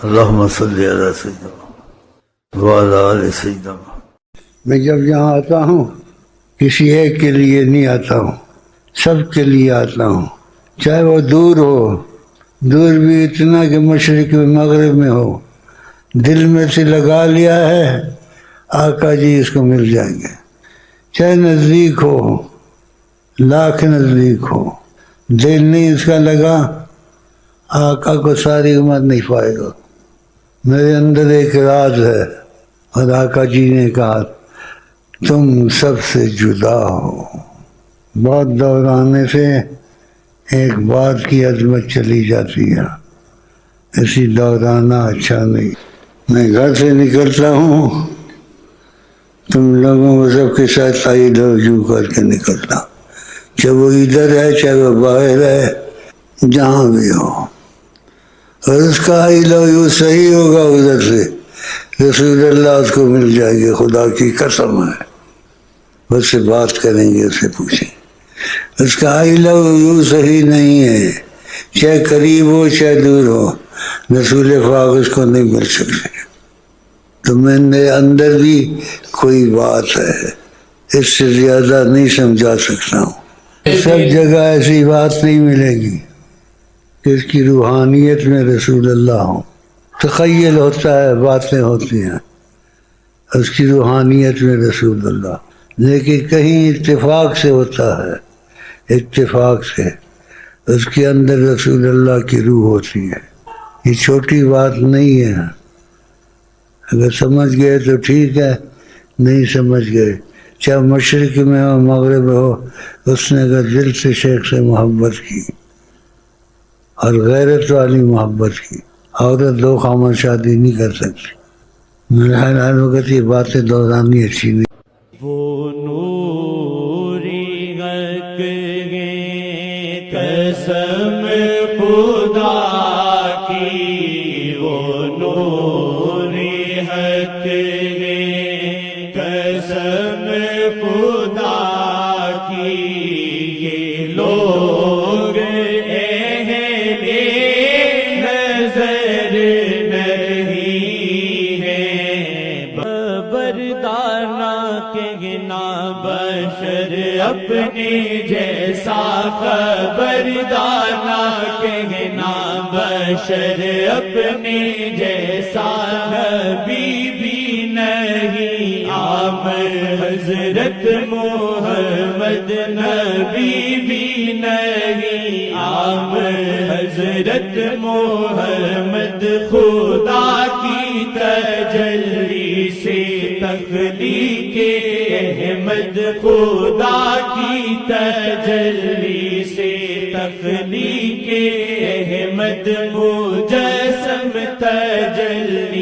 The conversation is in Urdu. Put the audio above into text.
اللہم صلی علی سیدنا وعلی آل سیدنا۔ میں جب یہاں آتا ہوں کسی ایک کے لیے نہیں آتا ہوں، سب کے لیے آتا ہوں، چاہے وہ دور ہو، دور بھی اتنا کہ مشرق و مغرب میں ہو، دل میں سے لگا لیا ہے آقا جی اس کو مل جائیں گے، چاہے نزدیک ہو، لاکھ نزدیک ہو، دل نہیں اس کا لگا آقا کو ساری عمر نہیں پائے گا۔ میرے اندر ایک راز ہے اور آقا جی نے کہا تم سب سے جدا ہو۔ بہت دورانے سے ایک بات کی عظمت چلی جاتی ہے، ایسی دورانا اچھا نہیں۔ میں گھر سے نکلتا ہوں، تم لوگوں کو سب کے ساتھ آئی لو یو کر کے نکلتا، چاہے وہ ادھر ہے چاہے وہ باہر ہے، جہاں بھی ہو، اور اس کا آئی لو یو صحیح ہوگا ادھر سے رسول اللہ اس کو مل جائے گی، خدا کی قسم ہے۔ اس سے بات کریں گے، اس سے پوچھیں، اس کا آئی لو یو صحیح نہیں ہے، چاہے قریب ہو چاہے دور ہو، رسول پاک اس کو نہیں مل سکتے۔ تو میرے اندر بھی کوئی بات ہے، اس سے زیادہ نہیں سمجھا سکتا ہوں۔ سب جگہ ایسی بات نہیں ملے گی کہ اس کی روحانیت میں رسول اللہ ہوں۔ تخیل ہوتا ہے، باتیں ہوتی ہیں، اس کی روحانیت میں رسول اللہ، لیکن کہیں اتفاق سے ہوتا ہے، اتفاق سے اس کے اندر رسول اللہ کی روح ہوتی ہے۔ یہ چھوٹی بات نہیں ہے، اگر سمجھ گئے تو ٹھیک ہے، نہیں سمجھ گئے، چاہے مشرق میں ہو مغرب ہو، اس نے اگر دل سے شیخ سے محبت کی اور غیرت والی محبت کی، عورت دو خامن شادی نہیں کر سکتی۔ میرے خیال وقت یہ باتیں دورانی اچھی نہیں۔ وہ نوری حق گے قسم خدا کی، وہ نوری حق گے قسم خدا کی، یہ لوگ اہل نظر نہیں ہیں، بردانہ کہنا بشر اپنے جیسا، خبردانہ کہنا بشر اپنے جیسا، نبی بھی نہیں عام حضرت محمد، نبی بھی نہیں عام حضرت محمد، خدا کی تجلی سے تخلیق احمد، خدا کی تجلی سے تخلیق احمد، مجسم تجلی